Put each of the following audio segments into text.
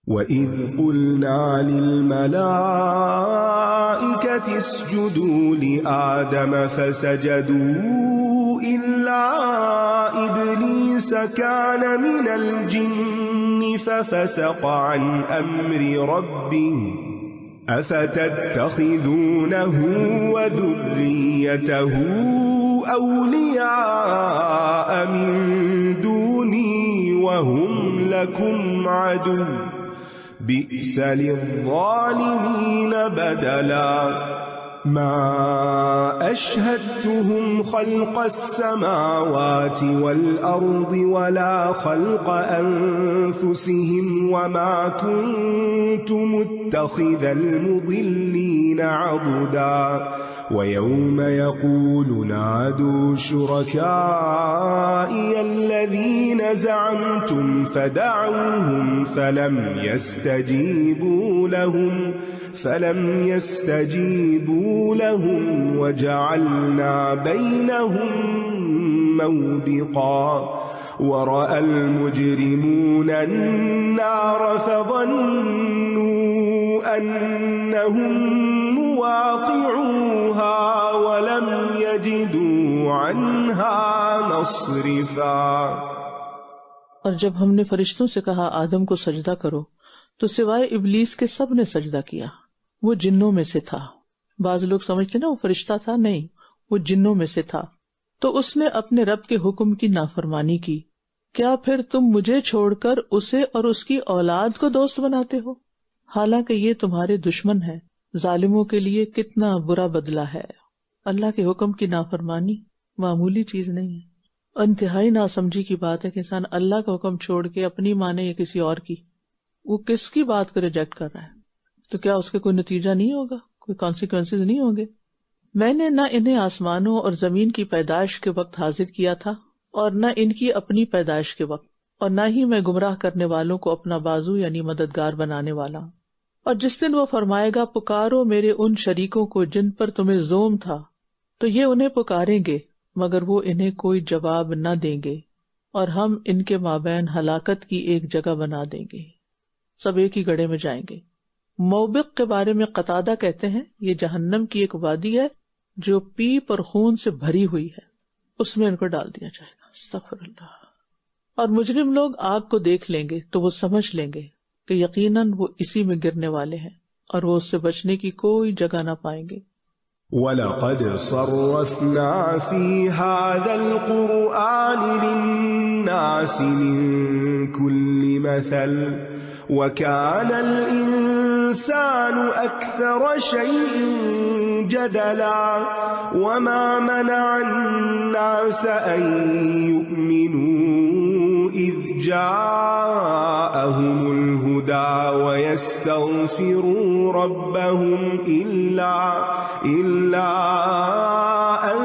وَإِذْ قُلْنَا لِلْمَلَائِكَةِ اسْجُدُوا لِآدَمَ فَسَجَدُوا إِلَّا إِبْلِيسَ كَانَ مِنَ الْجِنِّ فَفَسَقَ عَنْ أَمْرِ رَبِّهِ أَفَتَتَّخِذُونَهُ وَذُرِّيَّتَهُ أَوْلِيَاءَ مِن دُونِي وَهُمْ لَكُمْ عَدُوٌّ بئس للظالمين بدلا ما أشهدتهم خلق السماوات والأرض ولا خلق أنفسهم وما كنت متخذ المضلين عضدا ويوم يقول نادوا شركائي الذين زعمتم فدعوهم فلم يستجيبوا لهم وجعلنا بينهم موبقا ورأى المجرمون النار فظنوا أنهم مواقعوها ولم يجدوا عنها مصرفا۔ اور جب ہم نے فرشتوں سے کہا آدم کو سجدہ کرو تو سوائے ابلیس کے سب نے سجدہ کیا، وہ جنوں میں سے تھا۔ بعض لوگ سمجھتے نا وہ فرشتہ تھا، نہیں، وہ جنوں میں سے تھا۔ تو اس نے اپنے رب کے حکم کی نافرمانی کی۔ کیا پھر تم مجھے چھوڑ کر اسے اور اس کی اولاد کو دوست بناتے ہو؟ حالانکہ یہ تمہارے دشمن ہے۔ ظالموں کے لیے کتنا برا بدلہ ہے۔ اللہ کے حکم کی نافرمانی معمولی چیز نہیں ہے۔ انتہائی ناسمجھی کی بات ہے کہ انسان اللہ کا حکم چھوڑ کے اپنی مانے یا کسی اور کی، وہ کس کی بات کو ریجیکٹ کر رہا ہے، تو کیا اس کے کوئی نتیجہ نہیں ہوگا، کوئی کانسیکوینسز نہیں ہوں گے؟ میں نے نہ انہیں آسمانوں اور زمین کی پیدائش کے وقت حاضر کیا تھا اور نہ ان کی اپنی پیدائش کے وقت، اور نہ ہی میں گمراہ کرنے والوں کو اپنا بازو یعنی مددگار بنانے والا ہوں۔ اور جس دن وہ فرمائے گا پکارو میرے ان شریکوں کو جن پر تمہیں زوم تھا، تو یہ انہیں پکاریں گے مگر وہ انہیں کوئی جواب نہ دیں گے، اور ہم ان کے مابین ہلاکت کی ایک جگہ بنا دیں گے، سب ایک ہی گڑھے میں جائیں گے۔ موبق کے بارے میں قتادہ کہتے ہیں یہ جہنم کی ایک وادی ہے جو پیپ اور خون سے بھری ہوئی ہے، اس میں ان کو ڈال دیا جائے گا۔ استغفر اللہ۔ اور مجرم لوگ آگ کو دیکھ لیں گے تو وہ سمجھ لیں گے کہ یقیناً وہ اسی میں گرنے والے ہیں، اور وہ اس سے بچنے کی کوئی جگہ نہ پائیں گے۔ وَلَقَدْ صَرَّفْنَا فِي هَذَا الْقُرْآنِ لِلنَّاسِ مِنْ كُلِّ مَثَلٍ وَكَانَ الْإِنسَانُ أَكْثَرَ شَيْءٍ جَدَلًا وَمَا مَنَعَ النَّاسَ أَن يُؤْمِنُوا إِذْ جَاءَهُمُ الْهُدَى وَيَسْتَغْفِرُوا رَبَّهُمْ إِلَّا أَن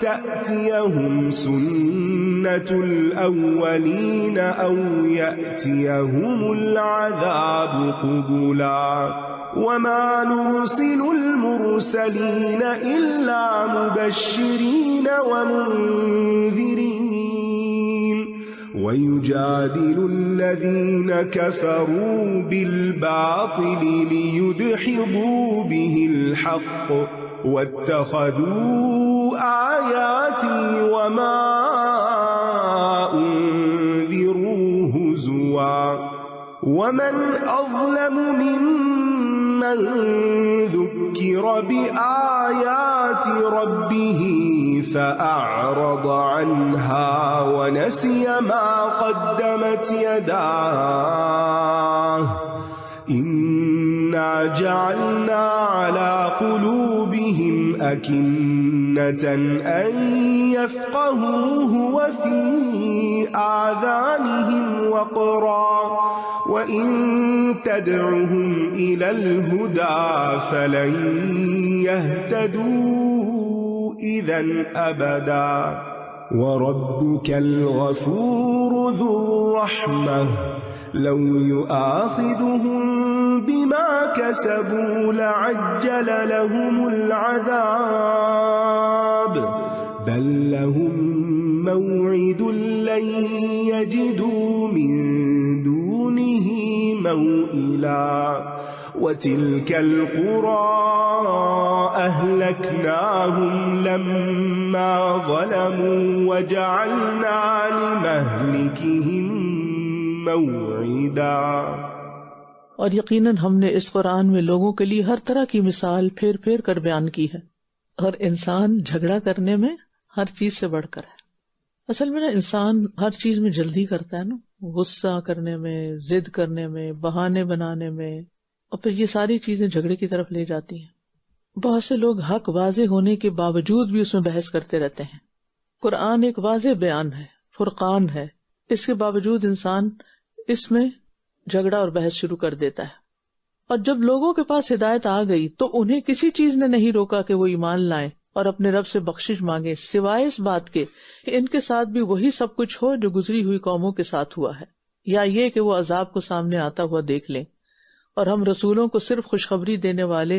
تَأْتِيَهُمْ سُنَّةُ الْأَوَّلِينَ أَوْ يَأْتِيَهُمُ الْعَذَابُ قُبُلًا وَمَا نُرْسِلُ الْمُرْسَلِينَ إِلَّا مُبَشِّرِينَ وَمُنذِرِينَ وَيُجَادِلُ الَّذِينَ كَفَرُوا بِالْبَاطِلِ لِيُدْحِضُوا بِهِ الْحَقَّ وَاتَّخَذُوا آيَاتِي وَمَا أُنذِرُوا هُزُوًا وَمَنْ أَظْلَمُ مِمَّنْ ذُكِّرَ بِآيَاتِ رَبِّهِ فَأَعْرَضَ عَنْهَا وَنَسِيَ مَا قَدَّمَتْ يَدَاهُ إِنَّا جَعَلْنَا عَلَى قُلُوبِهِمْ أَكِنَّةً أَن يَفْقَهُوهُ وَفِي آذَانِهِمْ وَقْرًا وَإِن تَدْعُهُمْ إِلَى الْهُدَى فَلَن يَهْتَدُوا إِذًا أَبَدًا وَرَبُّكَ الْغَفُورُ ذُو الرَّحْمَةِ لَوْ يُؤَاخِذُهُم بِمَا كَسَبُوا لَعَجَّلَ لَهُمُ الْعَذَابَ بَل لَّهُم مَّوْعِدٌ لَّن يَجِدُوا مِن دُونِهِ موئلا وتلك القرى أهلكناهم لما ظلموا وجعلنا لمهلكهم موعدا. اور یقیناً ہم نے اس قرآن میں لوگوں کے لیے ہر طرح کی مثال پھیر پھیر کر بیان کی ہے. اور انسان جھگڑا کرنے میں ہر چیز سے بڑھ کر ہے. اصل میں نا انسان ہر چیز میں جلدی کرتا ہے نا، غصہ کرنے میں، ضد کرنے میں، بہانے بنانے میں، اور پھر یہ ساری چیزیں جھگڑے کی طرف لے جاتی ہیں. بہت سے لوگ حق واضح ہونے کے باوجود بھی اس میں بحث کرتے رہتے ہیں. قرآن ایک واضح بیان ہے، فرقان ہے، اس کے باوجود انسان اس میں جھگڑا اور بحث شروع کر دیتا ہے. اور جب لوگوں کے پاس ہدایت آ گئی تو انہیں کسی چیز نے نہیں روکا کہ وہ ایمان لائیں اور اپنے رب سے بخشش مانگے، سوائے اس بات کے کہ ان کے ساتھ بھی وہی سب کچھ ہو جو گزری ہوئی قوموں کے ساتھ ہوا ہے، یا یہ کہ وہ عذاب کو سامنے آتا ہوا دیکھ لیں. اور ہم رسولوں کو صرف خوشخبری دینے والے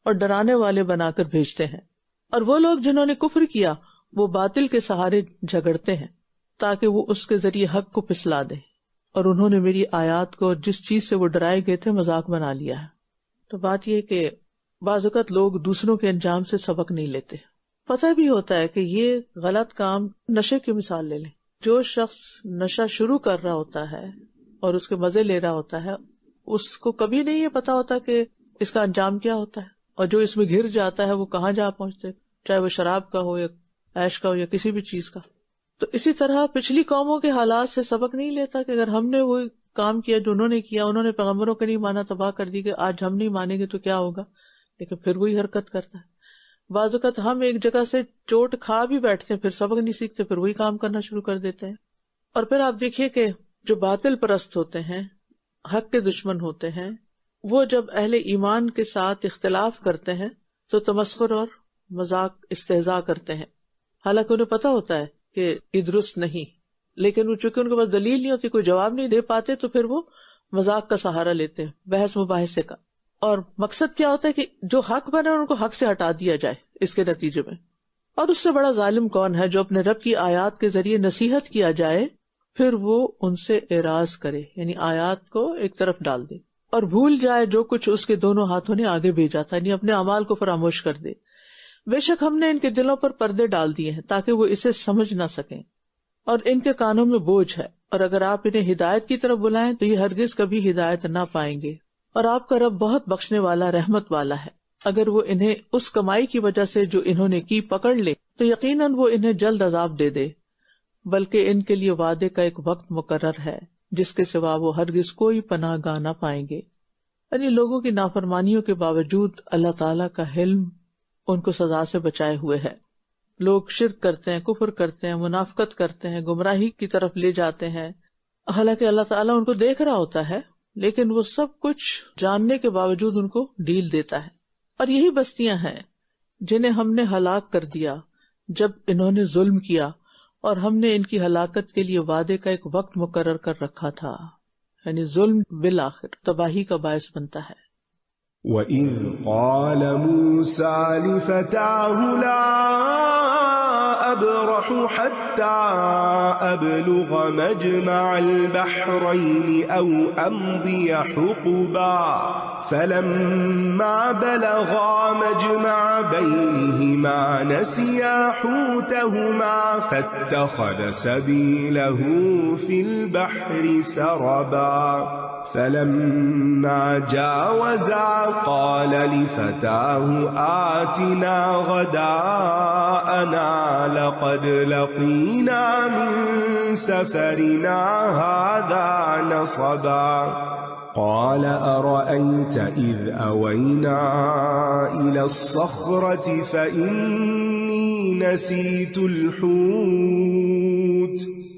اور ڈرانے والے بنا کر بھیجتے ہیں. اور وہ لوگ جنہوں نے کفر کیا وہ باطل کے سہارے جھگڑتے ہیں تاکہ وہ اس کے ذریعے حق کو پھسلا دیں، اور انہوں نے میری آیات کو جس چیز سے وہ ڈرائے گئے تھے مذاق بنا لیا ہے. تو بات یہ کہ بعض اوقات لوگ دوسروں کے انجام سے سبق نہیں لیتے. پتہ بھی ہوتا ہے کہ یہ غلط کام، نشے کی مثال لے لیں. جو شخص نشہ شروع کر رہا ہوتا ہے اور اس کے مزے لے رہا ہوتا ہے، اس کو کبھی نہیں یہ پتا ہوتا کہ اس کا انجام کیا ہوتا ہے، اور جو اس میں گر جاتا ہے وہ کہاں جا پہنچتے، چاہے وہ شراب کا ہو یا عیش کا ہو یا کسی بھی چیز کا. تو اسی طرح پچھلی قوموں کے حالات سے سبق نہیں لیتا کہ اگر ہم نے وہ کام کیا جو انہوں نے کیا، انہوں نے پیغمبروں کو نہیں مانا، تباہ کر دی، کہ آج ہم نہیں مانیں گے تو کیا ہوگا، لیکن پھر وہی حرکت کرتا ہے. بعض اوقات ہم ایک جگہ سے چوٹ کھا بھی بیٹھتے ہیں، پھر سبق نہیں سیکھتے، پھر وہی کام کرنا شروع کر دیتے ہیں. اور پھر آپ دیکھیے کہ جو باطل پرست ہوتے ہیں، حق کے دشمن ہوتے ہیں، وہ جب اہل ایمان کے ساتھ اختلاف کرتے ہیں تو تمسخر اور مذاق استہزاء کرتے ہیں، حالانکہ انہیں پتا ہوتا ہے کہ یہ درست نہیں، لیکن وہ چونکہ ان کے پاس دلیل نہیں ہوتی، کوئی جواب نہیں دے پاتے، تو پھر وہ مذاق کا سہارا لیتے ہیں، بحث مباحثے کا. اور مقصد کیا ہوتا ہے کہ جو حق بنے ان کو حق سے ہٹا دیا جائے اس کے نتیجے میں. اور اس سے بڑا ظالم کون ہے جو اپنے رب کی آیات کے ذریعے نصیحت کیا جائے پھر وہ ان سے اعراض کرے، یعنی آیات کو ایک طرف ڈال دے اور بھول جائے جو کچھ اس کے دونوں ہاتھوں نے آگے بھیجا تھا، یعنی اپنے اعمال کو فراموش کر دے. بے شک ہم نے ان کے دلوں پر پردے ڈال دیے ہیں تاکہ وہ اسے سمجھ نہ سکیں، اور ان کے کانوں میں بوجھ ہے، اور اگر آپ انہیں ہدایت کی طرف بلائیں تو یہ ہرگز کبھی ہدایت نہ پائیں گے. اور آپ کا رب بہت بخشنے والا، رحمت والا ہے. اگر وہ انہیں اس کمائی کی وجہ سے جو انہوں نے کی پکڑ لے تو یقیناً وہ انہیں جلد عذاب دے دے، بلکہ ان کے لیے وعدے کا ایک وقت مقرر ہے جس کے سوا وہ ہرگز کوئی پناہ گاہ نہ پائیں گے. یعنی لوگوں کی نافرمانیوں کے باوجود اللہ تعالیٰ کا حلم ان کو سزا سے بچائے ہوئے ہے. لوگ شرک کرتے ہیں، کفر کرتے ہیں، منافقت کرتے ہیں، گمراہی کی طرف لے جاتے ہیں، حالانکہ اللہ تعالیٰ ان کو دیکھ رہا ہوتا ہے، لیکن وہ سب کچھ جاننے کے باوجود ان کو ڈھیل دیتا ہے. اور یہی بستیاں ہیں جنہیں ہم نے ہلاک کر دیا جب انہوں نے ظلم کیا، اور ہم نے ان کی ہلاکت کے لیے وعدے کا ایک وقت مقرر کر رکھا تھا. یعنی ظلم بالآخر تباہی کا باعث بنتا ہے. وَإِذْ قَالَ مُوسَى لِفَتَاهُ لَا أَبْرَحُ حَتَّى أَبْلُغَ مَجْمَعَ الْبَحْرَيْنِ أَوْ أَمْضِيَ حُقُبًا فَلَمَّا بَلَغَا مَجْمَعَ بَيْنِهِمَا نَسِيَا حُوتَهُمَا فَاتَّخَذَ سَبِيلَهُ فِي الْبَحْرِ سَرَبًا فَلَمَّا جَاوَزَا قَالَ لِفَتَاهُ آتِنَا غَدَاءَنَا لَقَدْ لَقِينَا مِنْ سَفَرِنَا هَذَا نَصَبًا قَالَ أَرَأَيْتَ إِذْ أَوَيْنَا إِلَى الصَّخْرَةِ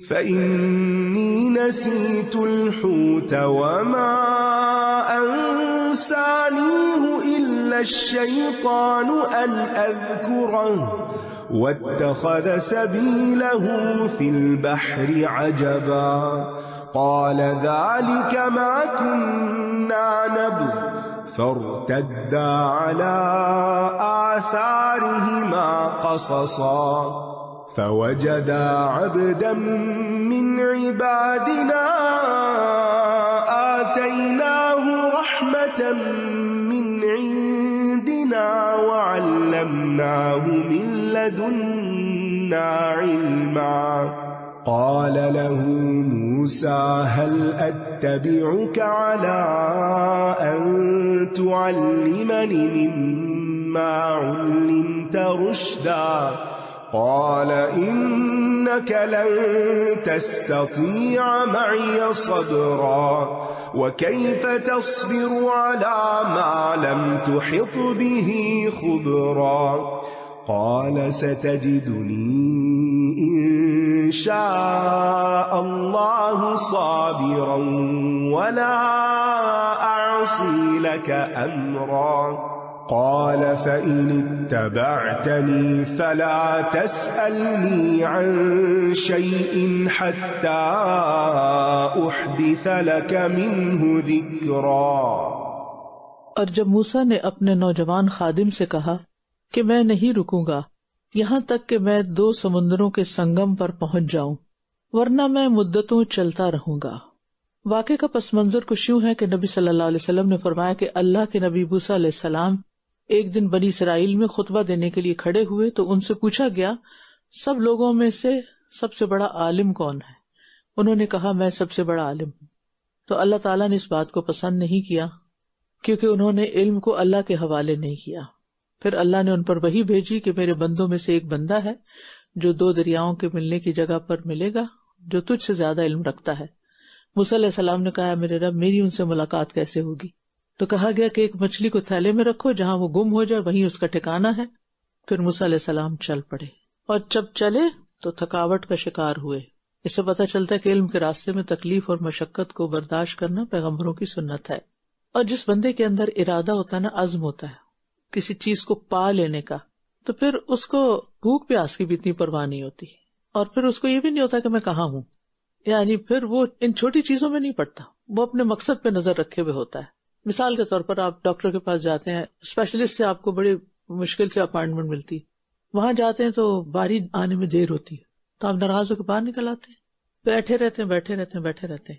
فَإِنِّي نسيت الحوت وما أنسانيه إلا الشيطان أن أذكره واتخذ سبيله في البحر عجبا قال ذلك ما كنا نبغ فارتدا على آثارهما قصصا فوجدا عبدا من عبادنا آتيناه وآتيناه من لدنا علما قال له موسى هل أتبعك على أن تعلمني مما علمت رشدا قال إنك لن تستطيع معي صبرا وكيف تصبر على ما لم تحط به خبرا قال ستجدني إن شاء الله صابرا ولا أعصي لك أمرا قال فإن اتبعتني فلا تسألني عن شيء حتى أحدث لك منه ذكرا۔ اور جب موسیٰ نے اپنے نوجوان خادم سے کہا کہ میں نہیں رکوں گا یہاں تک کہ میں 2 سمندروں کے سنگم پر پہنچ جاؤں، ورنہ میں مدتوں چلتا رہوں گا۔ واقعے کا پس منظر کچھ یوں ہے کہ نبی صلی اللہ علیہ وسلم نے فرمایا کہ اللہ کے نبی موسیٰ علیہ السلام ایک دن بنی اسرائیل میں خطبہ دینے کے لیے کھڑے ہوئے تو ان سے پوچھا گیا سب لوگوں میں سے سب سے بڑا عالم کون ہے؟ انہوں نے کہا میں سب سے بڑا عالم ہوں۔ تو اللہ تعالیٰ نے اس بات کو پسند نہیں کیا کیونکہ انہوں نے علم کو اللہ کے حوالے نہیں کیا۔ پھر اللہ نے ان پر وحی بھیجی کہ میرے بندوں میں سے ایک بندہ ہے جو 2 دریاؤں کے ملنے کی جگہ پر ملے گا جو تجھ سے زیادہ علم رکھتا ہے۔ موسیٰ علیہ السلام نے کہا میرے رب میری ان سے ملاقات کیسے ہوگی؟ تو کہا گیا کہ ایک مچھلی کو تھیلے میں رکھو جہاں وہ گم ہو جائے وہیں اس کا ٹھکانہ ہے۔ پھر موسیٰ علیہ السلام چل پڑے اور جب چلے تو تھکاوٹ کا شکار ہوئے۔ اس سے پتہ چلتا ہے کہ علم کے راستے میں تکلیف اور مشقت کو برداشت کرنا پیغمبروں کی سنت ہے۔ اور جس بندے کے اندر ارادہ ہوتا ہے نا، عزم ہوتا ہے کسی چیز کو پا لینے کا، تو پھر اس کو بھوک پیاس کی بھی اتنی پرواہ نہیں ہوتی، اور پھر اس کو یہ بھی نہیں ہوتا کہ میں کہاں ہوں، یعنی پھر وہ ان چھوٹی چیزوں میں نہیں پڑتا، وہ اپنے مقصد پہ نظر رکھے ہوئے ہوتا ہے۔ مثال کے طور پر آپ ڈاکٹر کے پاس جاتے ہیں، اسپیشلسٹ سے آپ کو بڑی مشکل سے اپائنٹمنٹ ملتی، وہاں جاتے ہیں تو باری آنے میں دیر ہوتی ہے تو آپ ناراض ہو کے باہر نکل آتے ہیں، بیٹھے رہتے ہیں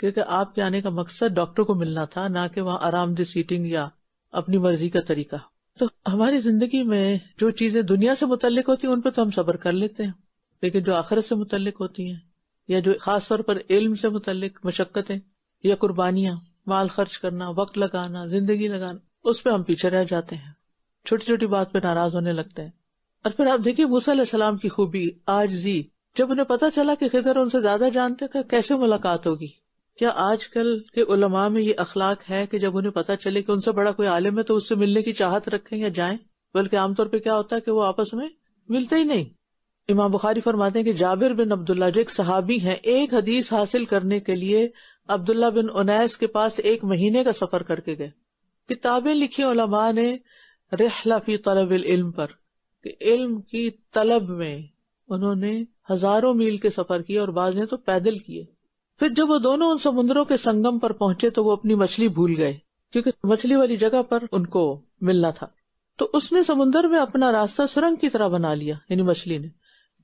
کیونکہ آپ کے آنے کا مقصد ڈاکٹر کو ملنا تھا، نہ کہ وہاں آرام دہ سیٹنگ یا اپنی مرضی کا طریقہ۔ تو ہماری زندگی میں جو چیزیں دنیا سے متعلق ہوتی ہیں ان پہ تو ہم صبر کر لیتے ہیں، لیکن جو آخرت سے متعلق ہوتی ہیں یا جو خاص طور پر علم سے متعلق مشقتیں یا قربانیاں، مال خرچ کرنا، وقت لگانا، زندگی لگانا، اس پہ ہم پیچھے رہ جاتے ہیں، چھوٹی چھوٹی بات پہ ناراض ہونے لگتے ہیں۔ اور پھر آپ دیکھیے موسیٰ علیہ السلام کی خوبی، عاجزی، جب انہیں پتا چلا کہ خضر ان سے زیادہ جانتے کہ کیسے ملاقات ہوگی۔ کیا آج کل کے علماء میں یہ اخلاق ہے کہ جب انہیں پتا چلے کہ ان سے بڑا کوئی عالم ہے تو اس سے ملنے کی چاہت رکھیں یا جائیں؟ بلکہ عام طور پہ کیا ہوتا ہے کہ وہ آپس میں ملتے ہی نہیں۔ امام بخاری فرماتے ہیں کہ جابر بن عبداللہ جو ایک صحابی ہیں، ایک حدیث حاصل کرنے کے لیے عبداللہ بن انیس کے پاس 1 مہینے کا سفر کر کے گئے۔ کتابیں لکھی علماء نے رحلہ فی طلب العلم پر، کہ علم کی طلب میں انہوں نے ہزاروں میل کے سفر کیے اور بعض نے تو پیدل کیے۔ پھر جب وہ دونوں ان سمندروں کے سنگم پر پہنچے تو وہ اپنی مچھلی بھول گئے، کیونکہ مچھلی والی جگہ پر ان کو ملنا تھا۔ تو اس نے سمندر میں اپنا راستہ سرنگ کی طرح بنا لیا، یعنی مچھلی نے۔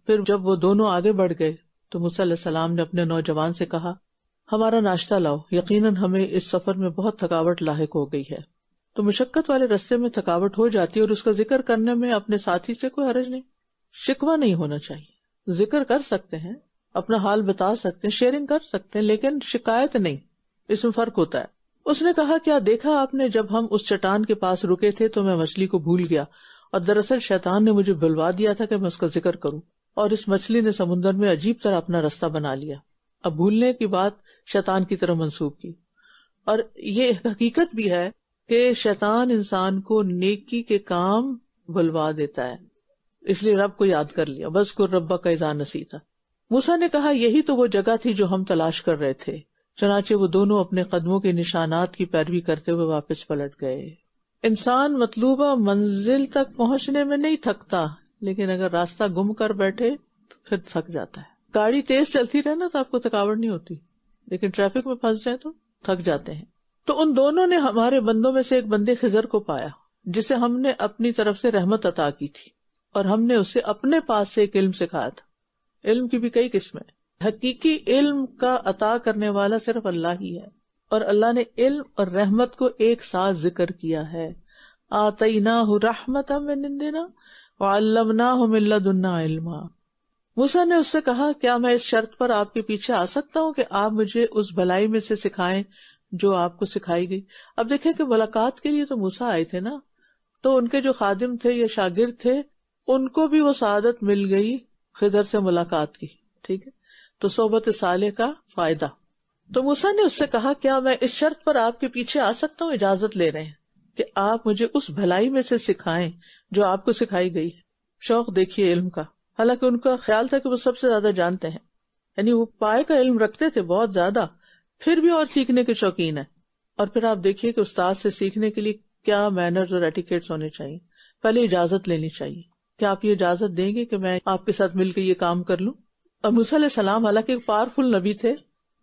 پھر جب وہ دونوں آگے بڑھ گئے تو موسیٰ علیہ السلام نے اپنے نوجوان سے کہا ہمارا ناشتہ لاؤ، یقیناً ہمیں اس سفر میں بہت تھکاوٹ لاحق ہو گئی ہے۔ تو مشقت والے راستے میں تھکاوٹ ہو جاتی ہے اور اس کا ذکر کرنے میں اپنے ساتھی سے کوئی حرج نہیں، شکوہ نہیں ہونا چاہیے، ذکر کر سکتے ہیں، اپنا حال بتا سکتے ہیں، شیئرنگ کر سکتے ہیں، لیکن شکایت نہیں، اس میں فرق ہوتا ہے۔ اس نے کہا کیا دیکھا آپ نے جب ہم اس چٹان کے پاس رکے تھے تو میں مچھلی کو بھول گیا، اور دراصل شیطان نے مجھے بلوا دیا تھا کہ میں اس کا ذکر کروں، اور اس مچھلی نے سمندر میں عجیب طرح اپنا راستہ بنا لیا۔ اب بھولنے کی بات شیطان کی طرح منسوب کی، اور یہ حقیقت بھی ہے کہ شیطان انسان کو نیکی کے کام بلوا دیتا ہے، اس لیے رب کو یاد کر لیا، وَاذْكُرْ رَبَّكَ إِذَا نَسِيتَ۔ موسیٰ نے کہا یہی تو وہ جگہ تھی جو ہم تلاش کر رہے تھے، چنانچہ وہ دونوں اپنے قدموں کے نشانات کی پیروی کرتے ہوئے واپس پلٹ گئے۔ انسان مطلوبہ منزل تک پہنچنے میں نہیں تھکتا، لیکن اگر راستہ گم کر بیٹھے تو پھر تھک جاتا ہے۔ گاڑی تیز چلتی رہے نا تو آپ کو تھکاوٹ نہیں ہوتی، لیکن ٹریفک میں پھنس جائے تو تھک جاتے ہیں۔ تو ان دونوں نے ہمارے بندوں میں سے ایک بندے خضر کو پایا جسے ہم نے اپنی طرف سے رحمت عطا کی تھی، اور ہم نے اسے اپنے پاس سے ایک علم سکھایا تھا۔ علم کی بھی کئی قسمیں، حقیقی علم کا عطا کرنے والا صرف اللہ ہی ہے، اور اللہ نے علم اور رحمت کو ایک ساتھ ذکر کیا ہے۔ آتیناہ رحمۃ من عندنا وعلمناہ من لدنا علما۔ موسیٰ نے اس سے کہا کیا میں اس شرط پر آپ کے پیچھے آ سکتا ہوں کہ آپ مجھے اس بھلائی میں سے سکھائیں جو آپ کو سکھائی گئی۔ اب دیکھیں کہ ملاقات کے لیے تو موسیٰ آئے تھے نا، تو ان کے جو خادم تھے یا شاگرد تھے ان کو بھی وہ سعادت مل گئی خضر سے ملاقات کی، ٹھیک ہے، تو صحبت صالح کا فائدہ۔ تو موسیٰ نے اس سے کہا کیا میں اس شرط پر آپ کے پیچھے آ سکتا ہوں، اجازت لے رہے ہیں کہ آپ مجھے اس بھلائی میں سے سکھائیں جو آپ کو سکھائی گئی ہے۔ شوق دیکھیے علم کا، حالانکہ ان کا خیال تھا کہ وہ سب سے زیادہ جانتے ہیں، یعنی وہ پائے کا علم رکھتے تھے بہت زیادہ، پھر بھی اور سیکھنے کے شوقین ہیں۔ اور پھر آپ دیکھیے کہ استاد سے سیکھنے کے لیے کیا مینرز اور ایٹیکیٹس ہونے چاہیے۔ پہلے اجازت لینی چاہیے کہ آپ یہ اجازت دیں گے کہ میں آپ کے ساتھ مل کے یہ کام کر لوں۔ اور موسیٰ علیہ السلام حالانکہ ایک پاورفل نبی تھے،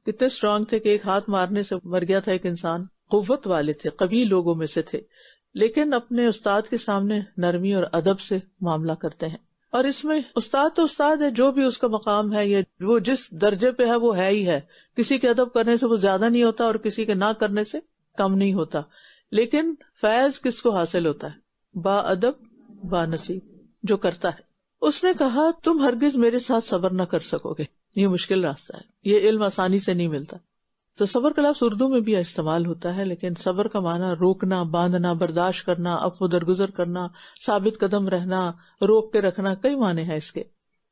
کتنے اسٹرانگ تھے کہ ایک ہاتھ مارنے سے مر گیا تھا ایک انسان، قوت والے تھے، قوی لوگوں میں سے تھے، لیکن اپنے استاد کے سامنے نرمی اور ادب سے معاملہ کرتے ہیں۔ اور اس میں استاد تو استاد ہے، جو بھی اس کا مقام ہے یا وہ جس درجے پہ ہے وہ ہے ہی ہے، کسی کے ادب کرنے سے وہ زیادہ نہیں ہوتا اور کسی کے نہ کرنے سے کم نہیں ہوتا۔ لیکن فیض کس کو حاصل ہوتا ہے؟ با ادب با نصیب، جو کرتا ہے۔ اس نے کہا تم ہرگز میرے ساتھ صبر نہ کر سکو گے، یہ مشکل راستہ ہے، یہ علم آسانی سے نہیں ملتا۔ تو صبر کا لفظ اردو میں بھی استعمال ہوتا ہے، لیکن صبر کا معنی روکنا، باندھنا، برداشت کرنا، عفو درگزر کرنا، ثابت قدم رہنا، روک کے رکھنا، کئی معنی ہیں اس کے۔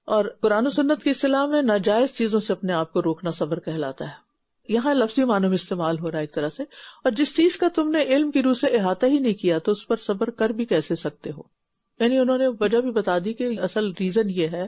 اور قرآن و سنت کی اصطلاح میں ناجائز چیزوں سے اپنے آپ کو روکنا صبر کہلاتا ہے۔ یہاں لفظی معنوں میں استعمال ہو رہا ہے ایک طرح سے، اور جس چیز کا تم نے علم کی روح سے احاطہ ہی نہیں کیا تو اس پر صبر کر بھی کیسے سکتے ہو؟ یعنی انہوں نے وجہ بھی بتا دی کہ اصل ریزن یہ ہے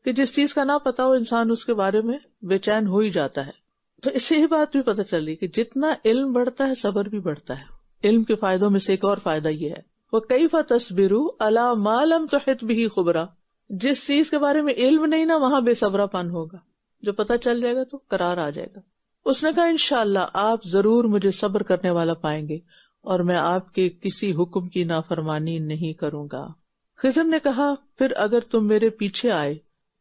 کہ جس چیز کا نہ پتا ہو انسان اس کے بارے میں بے چین ہو ہی جاتا ہے۔ تو اس سے یہ بات بھی پتہ چلی کہ جتنا علم بڑھتا ہے صبر بھی بڑھتا ہے۔ علم کے فائدوں میں سے ایک اور فائدہ یہ ہے وَكَيْفَ تَصْبِرُ عَلَى مَا لَمْ تُحِطْ بِهِ خُبْرًا، جس چیز کے بارے میں علم نہیں نا وہاں بے صبرا پن ہوگا، جو پتہ چل جائے گا تو قرار آ جائے گا۔ اس نے کہا انشاءاللہ آپ ضرور مجھے صبر کرنے والا پائیں گے اور میں آپ کے کسی حکم کی نافرمانی نہیں کروں گا۔ خضر نے کہا پھر اگر تم میرے پیچھے آئے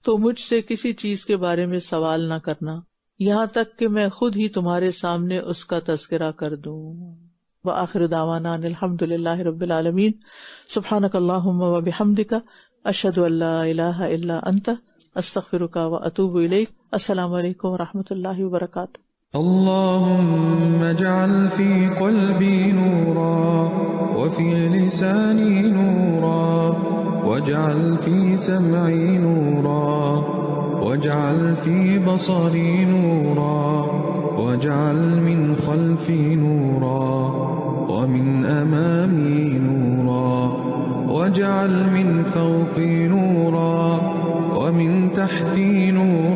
تو مجھ سے کسی چیز کے بارے میں سوال نہ کرنا یہاں تک کہ میں خود ہی تمہارے سامنے اس کا تذکرہ کر دوں۔ وآخر دعوانا ان الحمد للہ رب العالمین۔ سبحانک اللہم وبحمدک، اشہد ان لا الہ الا انت، استغفرک واتوب الیک۔ السلام علیکم ورحمۃ اللہ وبرکاتہ۔ اللهم اجعل في قلبي نورا وفي لساني نورا واجعل في سمعي نورا واجعل في بصري نورا واجعل من خلفي نورا ومن أمامي نورا واجعل من فوقي نورا ومن تحتي نورا